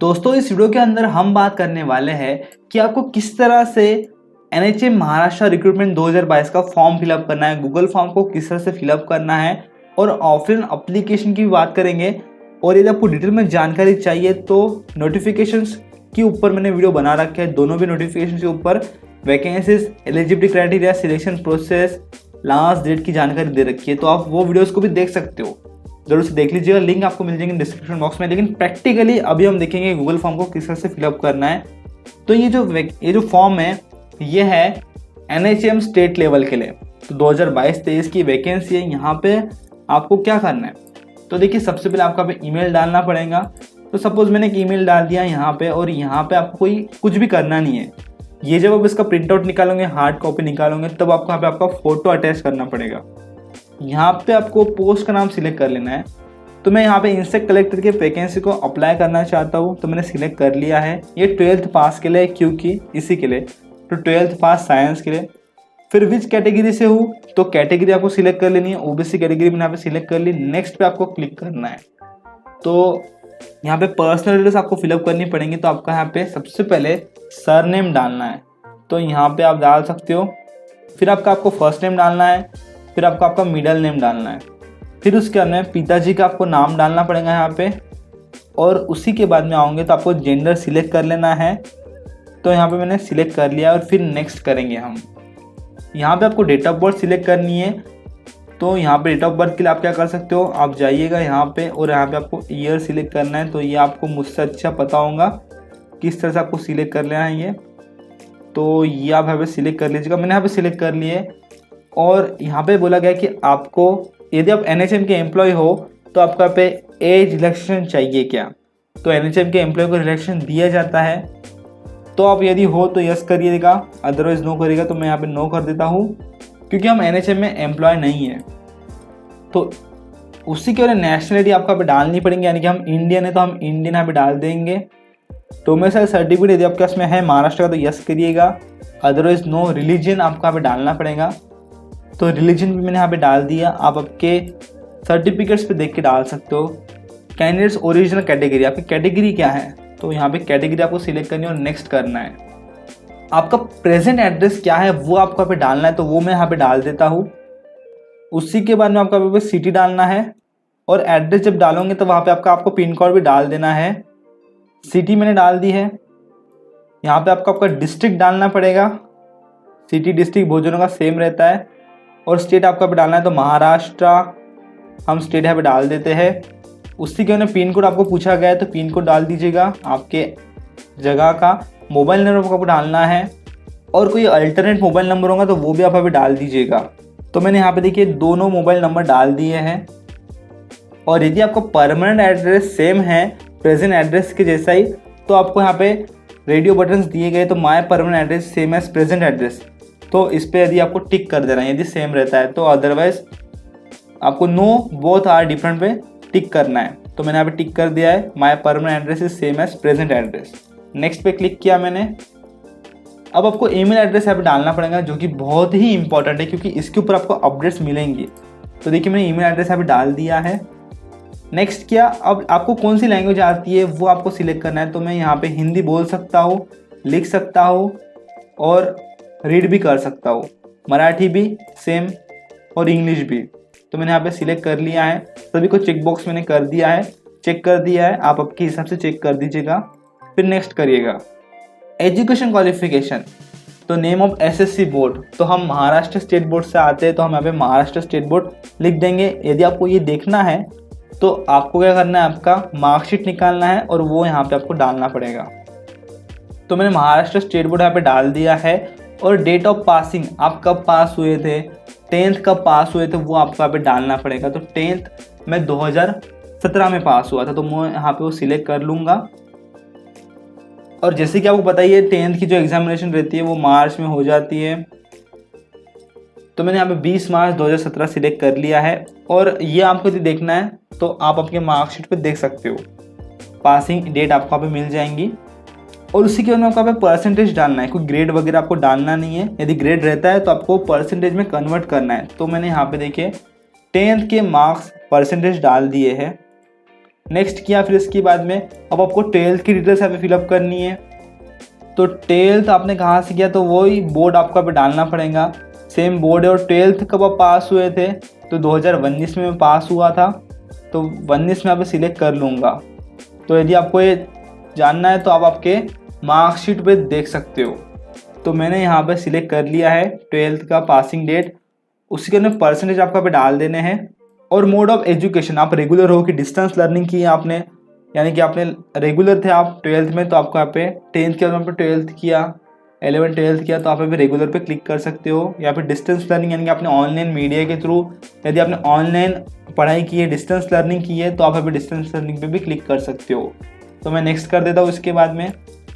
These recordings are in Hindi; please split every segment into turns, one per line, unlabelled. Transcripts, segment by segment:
दोस्तों इस वीडियो के अंदर हम बात करने वाले हैं कि आपको किस तरह से एनएचएम महाराष्ट्र रिक्रूटमेंट 2022 का फॉर्म फिलअप करना है, गूगल फॉर्म को किस तरह से फिलअप करना है और ऑफलाइन एप्लीकेशन की भी बात करेंगे। और यदि आपको डिटेल में जानकारी चाहिए तो नोटिफिकेशंस के ऊपर मैंने वीडियो बना रखे हैं, दोनों भी नोटिफिकेशन के ऊपर vacancies, eligibility criteria, selection process, last date की जानकारी दे रखी है, तो आप वो वीडियोस को भी देख सकते हो, जरूर से देख लीजिएगा। लिंक आपको मिल जाएंगे डिस्क्रिप्शन बॉक्स में। लेकिन प्रैक्टिकली अभी हम देखेंगे गूगल फॉर्म को किस तरह से फिलअप करना है। तो ये जो फॉर्म है ये है एनएचएम स्टेट लेवल के लिए, तो 2022-23 की वैकेंसी है। यहाँ पे आपको क्या करना है, तो देखिए सबसे पहले आपको पे ईमेल डालना पड़ेगा। तो सपोज मैंने एक ईमेल डाल दिया यहाँ पे, और यहाँ पे आपको कोई कुछ भी करना नहीं है। ये जब आप इसका प्रिंट आउट निकालोगे, हार्ड कॉपी निकालोगे, तब आपको यहाँ पे आपका फोटो अटैच करना पड़ेगा। यहाँ पे आपको पोस्ट का नाम सिलेक्ट कर लेना है। तो मैं यहाँ पे इंसेक्ट कलेक्टर के वैकेंसी को अप्लाई करना चाहता हूँ, तो मैंने सिलेक्ट कर लिया है। ये 12th पास के लिए, क्योंकि इसी के लिए, तो 12th पास साइंस के लिए। फिर विच कैटेगरी से हूँ, तो कैटेगरी आपको सिलेक्ट कर लेनी है। ओबीसी कैटेगरी मैंने यहाँ पे सिलेक्ट कर ली। नेक्स्ट पे आपको क्लिक करना है। तो यहाँ पे पर्सनल डिटेल्स आपको फिलअप करनी पड़ेंगी। तो आपका यहाँ पे सबसे पहले सरनेम डालना है, तो यहाँ पे आप डाल सकते हो। फिर आपको फर्स्ट नेम डालना है, फिर आपका मिडिल नेम डालना है। फिर उसके बाद में पिताजी का आपको नाम डालना पड़ेगा यहाँ पे। और उसी के बाद में आओगे तो आपको जेंडर सिलेक्ट कर लेना है। तो यहाँ पे मैंने सिलेक्ट कर लिया, और फिर नेक्स्ट करेंगे हम। यहाँ पे आपको डेट ऑफ बर्थ सिलेक्ट करनी है। तो यहाँ पे डेट ऑफ बर्थ के लिए आप क्या कर सकते हो, आप जाइएगा यहाँ पे, और यहाँ पे आपको ईयर सिलेक्ट करना है। तो ये आपको मुझसे अच्छा पता होगा किस तरह से आपको सिलेक्ट कर लेना है ये। तो ये आप यहाँ पे सिलेक्ट कर लीजिएगा। मैंने यहाँ पे सिलेक्ट कर लिए। और यहाँ पे बोला गया कि आपको, यदि आप एनएचएम के एम्प्लॉय हो तो आपको यहाँ पे एज रिलैक्सेशन चाहिए क्या, तो एनएचएम के एम्प्लॉय को रिलैक्सेशन दिया जाता है। तो आप यदि हो तो यस करिएगा, अदरवाइज नो करिएगा। तो मैं यहाँ पे नो कर देता हूँ, क्योंकि हम एनएचएम में एम्प्लॉय नहीं है। तो उसी के वजह नेशनलिटी आपको यहाँ पे डालनी पड़ेंगे, यानी कि हम इंडियन है तो हम इंडियन यहाँ पे डाल देंगे। डोमिसाइल सर्टिफिकेट यदि आपके पास में है महाराष्ट्र का तो यस करिएगा, अदरवाइज नो। रिलीजन आपको यहाँ पे डालना पड़ेगा, तो रिलीजन भी मैंने यहाँ पे डाल दिया। आप आपके सर्टिफिकेट्स पे देख के डाल सकते हो। कैंडिडेट्स ओरिजिनल कैटेगरी, आपकी कैटेगरी क्या है, तो यहाँ पे कैटेगरी आपको सिलेक्ट करनी है और नेक्स्ट करना है। आपका प्रेजेंट एड्रेस क्या है वो आपको यहाँ पे डालना है, तो वो मैं यहाँ पे डाल देता हूँ। उसी के बाद में आपको यहाँ पे सिटी डालना है, और एड्रेस जब डालोगे तो वहाँ पे आपको पिन कोड भी डाल देना है। सिटी मैंने डाल दी है। यहाँ पे आपका डिस्ट्रिक्ट डालना पड़ेगा। सिटी डिस्ट्रिक्ट बहुत जनों का सेम रहता है। और स्टेट आपका पे डालना है, तो महाराष्ट्र हम स्टेट यहाँ पे डाल देते हैं। उसी के अंदर पिन कोड आपको पूछा गया है, तो पिन कोड डाल दीजिएगा आपके जगह का। मोबाइल नंबर आपको डालना है, और कोई अल्टरनेट मोबाइल नंबर होगा तो वो भी आप यहाँ पे डाल दीजिएगा। तो मैंने यहाँ पे देखिए दोनों मोबाइल नंबर डाल दिए हैं। और यदि आपका परमानेंट एड्रेस सेम है प्रेजेंट एड्रेस के जैसा ही, तो आपको यहाँ पे रेडियो बटन्स दिए गए, तो my permanent address same as present address, तो इस पर यदि आपको टिक कर देना है यदि सेम रहता है तो। अदरवाइज आपको नो बोथ आर डिफरेंट पे टिक करना है। तो मैंने यहाँ पे टिक कर दिया है, my permanent address is same as present address. Next पे क्लिक किया मैंने। अब आपको ईमेल एड्रेस यहाँ पे डालना पड़ेगा, जो कि बहुत ही इंपॉर्टेंट है, क्योंकि इसके ऊपर आपको अपडेट्स मिलेंगी। तो देखिए मैंने ईमेल एड्रेस यहाँ पे डाल दिया है। नेक्स्ट किया। अब आपको कौन सी लैंग्वेज आती है वो आपको सिलेक्ट करना है। तो मैं यहाँ पे हिंदी बोल सकता हूँ, लिख सकता हूँ और रीड भी कर सकता हूँ। मराठी भी सेम, और इंग्लिश भी। तो मैंने यहाँ पे सिलेक्ट कर लिया है। सभी को चेक बॉक्स मैंने कर दिया है, चेक कर दिया है। आप आपके हिसाब से चेक कर दीजिएगा, फिर नेक्स्ट करिएगा। एजुकेशन क्वालिफिकेशन, तो नेम ऑफ एसएससी बोर्ड, तो हम महाराष्ट्र स्टेट बोर्ड से आते हैं, तो हम यहाँ पे महाराष्ट्र स्टेट बोर्ड लिख देंगे। यदि आपको ये देखना है तो आपको क्या करना है, आपका मार्कशीट निकालना है और वो यहाँ पे आपको डालना पड़ेगा। तो मैंने महाराष्ट्र स्टेट बोर्ड यहाँ पे डाल दिया है। और डेट ऑफ पासिंग, आप कब पास हुए थे, 10th कब पास हुए थे, वो आपको यहाँ पे डालना पड़ेगा। तो 10th मैं 2017 में पास हुआ था, तो मैं यहाँ पे वो सिलेक्ट कर लूँगा। और जैसे कि आपको पता ही है 10th की जो एग्जामिनेशन रहती है वो मार्च में हो जाती है। तो मैंने यहाँ पे 20 मार्च 2017 सिलेक्ट कर लिया है। और ये आपको यदि देखना है तो आप अपने मार्कशीट पे देख सकते हो, पासिंग डेट आपको यहाँ पे मिल जाएंगी। और उसी के बाद में आपको यहाँ पे परसेंटेज डालना है, कोई ग्रेड वगैरह आपको डालना नहीं है। यदि ग्रेड रहता है तो आपको परसेंटेज में कन्वर्ट करना है। तो मैंने यहाँ पे देखिए 10th के मार्क्स परसेंटेज डाल दिए हैं। नेक्स्ट किया, फिर इसके बाद में अब आपको 12th की डिटेल्स यहाँ पे फिलअप करनी है। तो 12th आपने कहाँ से किया, तो वही बोर्ड आपको यहाँ पे डालना पड़ेगा, सेम बोर्ड है। और 12th कब आप पास हुए थे, तो 2019 में मैं पास हुआ था, तो 19 में यहाँ पे सिलेक्ट कर लूँगा। तो यदि आपको ये जानना है तो आप आपके मार्कशीट पे देख सकते हो। तो मैंने यहाँ पे सिलेक्ट कर लिया है 12th का पासिंग डेट, उसके अंदर परसेंटेज आपको यहाँ पे डाल देने हैं। और मोड ऑफ एजुकेशन आप रेगुलर हो कि डिस्टेंस लर्निंग की है आपने, यानी कि आपने रेगुलर थे आप 12th में, तो आपको यहाँ पे 10th के बाद 12th किया, 11th 12th किया, तो आप यहाँ पे रेगुलर पे क्लिक कर सकते हो। या फिर डिस्टेंस लर्निंग यानी कि आपने ऑनलाइन मीडिया के थ्रू, यदि आपने ऑनलाइन पढ़ाई की है, डिस्टेंस लर्निंग की है, तो आप यहाँ पे डिस्टेंस लर्निंग पे भी क्लिक कर सकते हो। तो मैं नेक्स्ट कर देता हूँ। इसके बाद में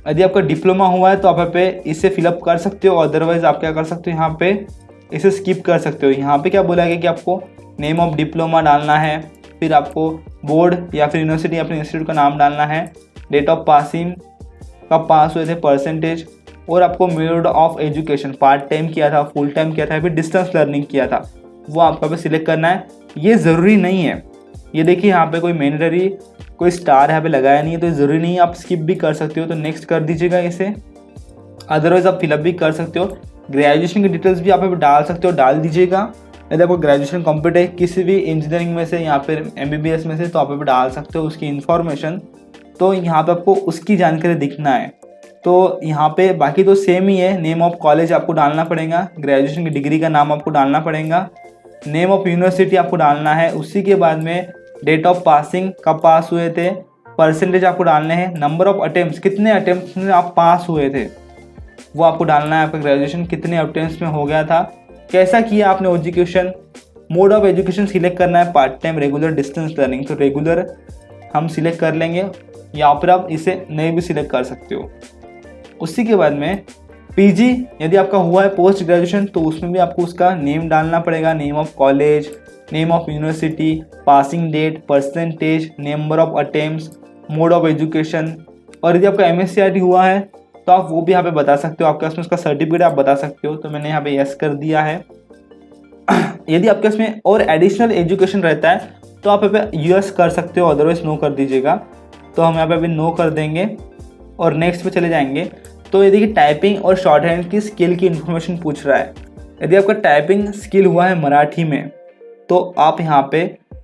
यदि आपका डिप्लोमा हुआ है तो आप यहाँ पे इसे फिलअप कर सकते हो, अदरवाइज आप क्या कर सकते हो, यहाँ पे इसे स्किप कर सकते हो। यहाँ पे क्या बोला गया कि आपको नेम ऑफ डिप्लोमा डालना है, फिर आपको बोर्ड या फिर यूनिवर्सिटी अपने इंस्टीट्यूट का नाम डालना है, डेट ऑफ पासिंग, कब पास हुए थे, परसेंटेज, और आपको mode of education part time किया था, फुल टाइम किया था, या फिर डिस्टेंस लर्निंग किया था, वो आपको यहाँ पे सिलेक्ट करना है। ये ज़रूरी नहीं है, ये देखिए यहाँ पे कोई मैंडेटरी कोई स्टार यहाँ पे लगाया नहीं है, तो ज़रूरी नहीं है, आप स्किप भी कर सकते हो। तो नेक्स्ट कर दीजिएगा इसे, अदरवाइज आप फिलअप भी कर सकते हो। ग्रेजुएशन की डिटेल्स भी आप यहाँ पे डाल सकते हो, डाल दीजिएगा। यदि आपको ग्रेजुएशन कंप्लीट है किसी भी इंजीनियरिंग में से या फिर MBBS में से, तो आप यहाँ पे डाल सकते हो उसकी इन्फॉर्मेशन। तो यहाँ पे आपको उसकी जानकारी दिखना है। तो यहाँ पे बाकी तो सेम ही है, नेम ऑफ कॉलेज आपको डालना पड़ेगा, ग्रेजुएशन की डिग्री का नाम आपको डालना पड़ेगा, नेम ऑफ यूनिवर्सिटी आपको डालना है, उसी के बाद में डेट ऑफ पासिंग, कब पास हुए थे, परसेंटेज आपको डालने हैं, नंबर ऑफ अटेम्प्ट, कितने अटेम्प्ट में आप पास हुए थे वो आपको डालना है, आपका ग्रेजुएशन कितने अटेम्प्ट में हो गया था, कैसा किया आपने education, mode of education select करना है, part time, regular, distance learning. तो रेगुलर हम सिलेक्ट कर लेंगे, या फिर आप इसे नहीं भी सिलेक्ट कर सकते हो। उसी के बाद में PG यदि आपका हुआ है पोस्ट ग्रेजुएशन, तो उसमें भी आपको उसका नेम डालना पड़ेगा, name of college, name of university, passing date, percentage, number of attempts, mode of education. और यदि आपका MSc हुआ है तो आप वो भी यहाँ पे बता सकते हो, आपके पास में उसका सर्टिफिकेट आप बता सकते हो। तो मैंने यहाँ पे यस कर दिया है। यदि आपके पास में और एडिशनल एजुकेशन रहता है तो आप यहाँ पे यस कर सकते हो, अदरवाइज नो कर दीजिएगा। तो हम यहाँ पे अभी नो कर देंगे और नेक्स्ट पे चले जाएंगे। तो ये देखिए टाइपिंग और शॉर्ट हैंड की स्किल की इन्फॉर्मेशन पूछ रहा है। यदि आपका टाइपिंग स्किल हुआ है मराठी में, तो आप यहाँ पे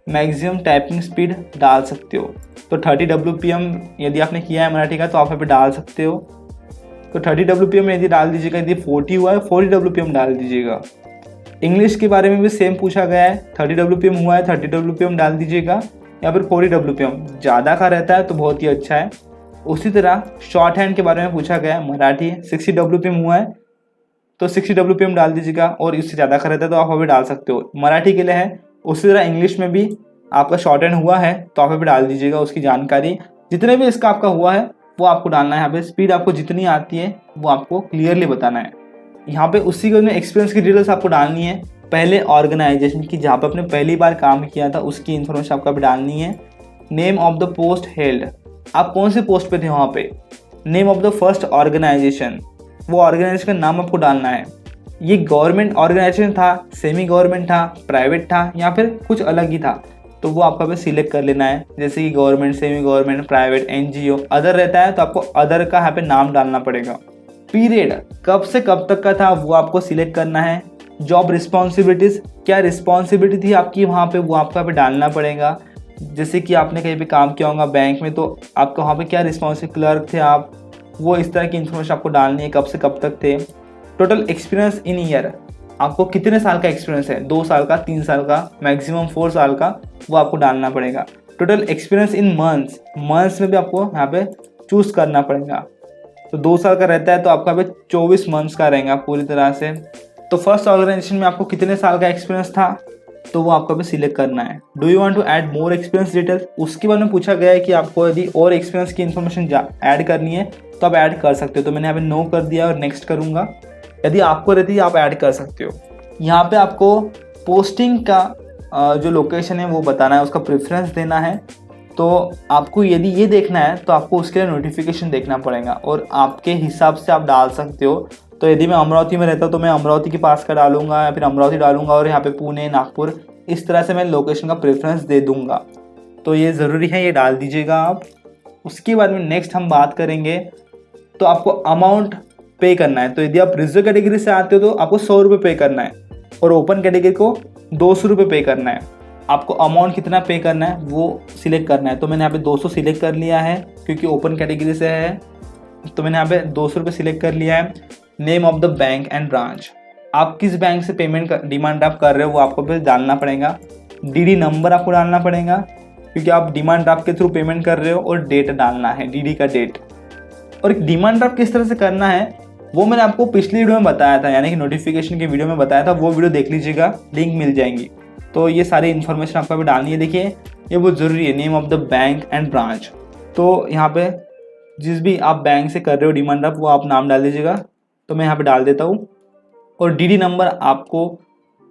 मैक्सिमम टाइपिंग स्पीड डाल सकते हो। तो 30 WPM यदि आपने किया है मराठी का, तो आप यहाँ पे डाल सकते हो। तो 30 WPM यदि डाल दीजिएगा, यदि 40 हुआ है 40 WPM डाल दीजिएगा। इंग्लिश के बारे में भी सेम पूछा गया है, 30 WPM हुआ है 30 WPM डाल दीजिएगा, या फिर 40 WPM, ज़्यादा का रहता है तो बहुत ही अच्छा है। उसी तरह शॉर्ट हैंड के बारे में पूछा गया है, मराठी 60 WPM हुआ है तो 60 WPM डाल दीजिएगा, और इससे ज़्यादा का रहता है तो आप अभी डाल सकते हो, मराठी के लिए है। उसी तरह इंग्लिश में भी आपका शॉर्ट हैंड हुआ है तो आप अभी डाल दीजिएगा उसकी जानकारी, जितने भी इसका आपका हुआ है वो आपको डालना है। यहाँ पे स्पीड आपको जितनी आती है वो आपको क्लियरली बताना है। यहाँ पे उसी के एक्सपीरियंस की डिटेल्स आपको डालनी है, पहले ऑर्गेनाइजेशन की जहाँ पर आपने पहली बार काम किया था उसकी इन्फॉर्मेशन आपको अभी डालनी है। Name of the post held, आप कौन से पोस्ट पे थे वहाँ पे, name of the first organisation, वो ऑर्गेनाइजेशन का नाम आपको डालना है। ये गवर्नमेंट ऑर्गेनाइजेशन था, सेमी गवर्नमेंट था, प्राइवेट था, या फिर कुछ अलग ही था, तो वो आपको पे सिलेक्ट कर लेना है। जैसे कि government, semi government, private, NGO, other रहता है तो आपको अदर का यहाँ पे नाम डालना पड़ेगा। पीरियड कब से कब तक का था वो आपको सिलेक्ट करना है। जॉब रिस्पॉन्सिबिलिटीज़, क्या रिस्पॉन्सिबिलिटी थी आपकी वहाँ पे, वो आपको यहाँ पे डालना पड़ेगा। जैसे कि आपने कहीं पे काम किया होगा बैंक में, तो आपको वहाँ पे क्या रिस्पॉन्सिबल क्लर्क थे आप, वो इस तरह की इन्फॉर्मेशन आपको डालनी है, कब से कब तक थे। टोटल एक्सपीरियंस इन ईयर, आपको कितने साल का एक्सपीरियंस है, 2 साल का, 3 साल का, मैक्सिमम 4 साल का, वो आपको डालना पड़ेगा। Total experience in months, months में भी आपको यहाँ पे चूज़ करना पड़ेगा। तो 2 साल का रहता है तो आपका यहाँ पे 24 मंथ्स का रहेगा पूरी तरह से। तो फर्स्ट ऑर्गेनाइजेशन में आपको कितने साल का एक्सपीरियंस था, तो वो आपको अभी सिलेक्ट करना है। Do you want to add more experience details, उसके बारे में पूछा गया है कि आपको यदि और एक्सपीरियंस की इन्फॉर्मेशन ऐड करनी है तो आप ऐड कर सकते हो। तो मैंने यहाँ पे नो कर दिया और नेक्स्ट करूँगा। यदि आपको रहती है आप ऐड कर सकते हो। यहाँ पे आपको पोस्टिंग का जो लोकेशन है वो बताना है, उसका प्रेफरेंस देना है। तो आपको यदि ये देखना है तो आपको उसके लिए नोटिफिकेशन देखना पड़ेगा और आपके हिसाब से आप डाल सकते हो। तो यदि मैं अमरावती में रहता हूँ तो मैं अमरावती के पास का डालूंगा या फिर अमरावती डालूंगा, और यहाँ पे पुणे, नागपुर, इस तरह से मैं लोकेशन का प्रेफरेंस दे दूंगा। तो ये ज़रूरी है, ये डाल दीजिएगा आप। उसके बाद में नेक्स्ट हम बात करेंगे तो आपको अमाउंट पे करना है। तो यदि आप रिजर्व कैटेगरी से आते हो तो आपको 100 रुपये पे करना है और ओपन कैटेगरी को 200 रुपये पे करना है। आपको अमाउंट कितना पे करना है वो सिलेक्ट करना है। तो मैंने यहाँ पे 200 सिलेक्ट कर लिया है क्योंकि ओपन कैटेगरी से है, तो मैंने यहाँ पे 200 रुपये सिलेक्ट कर लिया है। Name of the bank and branch, आप किस बैंक से पेमेंट डिमांड ड्राफ्ट कर रहे हो वो आपको फिर डालना पड़ेगा। डीडी नंबर आपको डालना पड़ेगा क्योंकि आप डिमांड ड्राफ्ट के थ्रू पेमेंट कर रहे हो, और डेट डालना है, डीडी का डेट। और डिमांड ड्राफ्ट किस तरह से करना है वो मैंने आपको पिछली वीडियो में बताया था, यानी कि नोटिफिकेशन की वीडियो में बताया था, वो वीडियो देख लीजिएगा, लिंक मिल जाएंगी। तो ये सारी इन्फॉर्मेशन आपको अभी डालनी है। देखिए ये बहुत ज़रूरी है, name of the bank and branch. तो यहाँ पे जिस भी आप बैंक से कर रहे हो डिमांड ड्राफ्ट वो आप नाम डाल दीजिएगा। तो मैं यहाँ पे डाल देता हूँ। और डीडी नंबर, आपको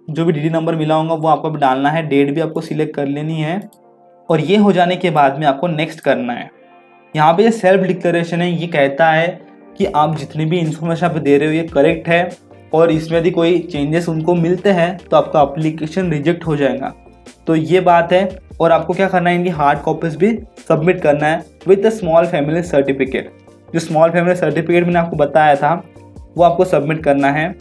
जो भी डीडी नंबर मिला होगा वो आपको डालना है। डेट भी आपको सिलेक्ट कर लेनी है। और ये हो जाने के बाद में आपको नेक्स्ट करना है। यहाँ पे ये सेल्फ डिक्लेरेशन है, ये कहता है कि आप जितनी भी इंफॉर्मेशन आप दे रहे हो ये करेक्ट है, और इसमें यदि कोई चेंजेस उनको मिलते हैं तो आपका एप्लीकेशन रिजेक्ट हो जाएगा। तो ये बात है। और आपको क्या करना है, इनकी हार्ड कॉपीज भी सबमिट करना है with the small family certificate. जो स्मॉल फैमिली सर्टिफिकेट मैंने आपको बताया था वो आपको सबमिट करना है।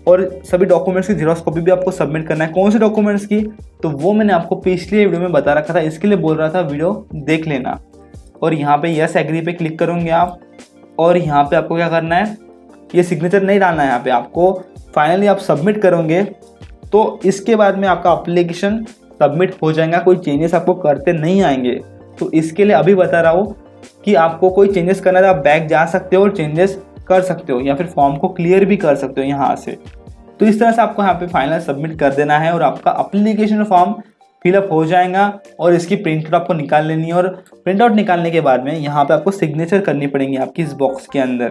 और सभी डॉक्यूमेंट्स की जेरॉक्स कॉपी भी आपको सबमिट करना है। कौन से डॉक्यूमेंट्स की, तो वो मैंने आपको पिछले वीडियो में बता रखा था, इसके लिए बोल रहा था वीडियो देख लेना। और यहाँ पे यस एग्री पे क्लिक करोगे आप, और यहाँ पे आपको क्या करना है, ये सिग्नेचर नहीं डालना है यहाँ पे आपको। फाइनली आप सबमिट करोगे तो इसके बाद में आपका एप्लीकेशन सबमिट हो जाएगा, कोई चेंजेस आपको करते नहीं आएंगे। तो इसके लिए अभी बता रहा हूँ कि आपको कोई चेंजेस करना है तो आप बैक जा सकते हो और चेंजेस कर सकते हो, या फिर फॉर्म को क्लियर भी कर सकते हो यहाँ से। तो इस तरह से आपको यहाँ पे फाइनल सबमिट कर देना है और आपका एप्लीकेशन फॉर्म फिलअप हो जाएगा। और इसकी प्रिंट आउट आपको निकाल लेनी है, और प्रिंट आउट निकालने के बाद में यहाँ पे आपको सिग्नेचर करनी पड़ेगी आपकी इस बॉक्स के अंदर।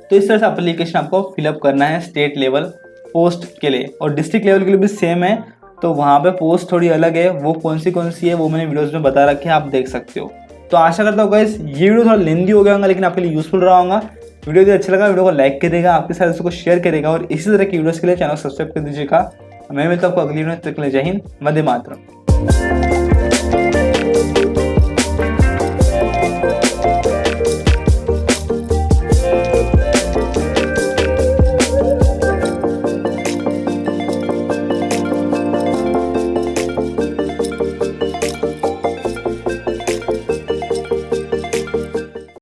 तो इस तरह से एप्लीकेशन आपको फिलअप करना है स्टेट लेवल पोस्ट के लिए, और डिस्ट्रिक्ट लेवल के लिए भी सेम है। तो वहाँ पे पोस्ट थोड़ी अलग है, वो कौन सी है वो मैंने वीडियोज़ में बता रखे हैं, आप देख सकते हो। तो आशा करता हूँ गाइस ये वीडियो थोड़ा लेंदी हो गया होगा, लेकिन आपके लिए यूजफुल रहा होगा। वीडियो यदि अच्छा लगा वीडियो को लाइक करेगा, आपके साथ उसको शेयर करेगा, और इसी तरह की वीडियोस के लिए चैनल सब्सक्राइब कर दीजिएगा। मैं मिलता हूँ आपको अगली वीडियो में, तब तक के लिए जय हिंद, वंदे मातरम।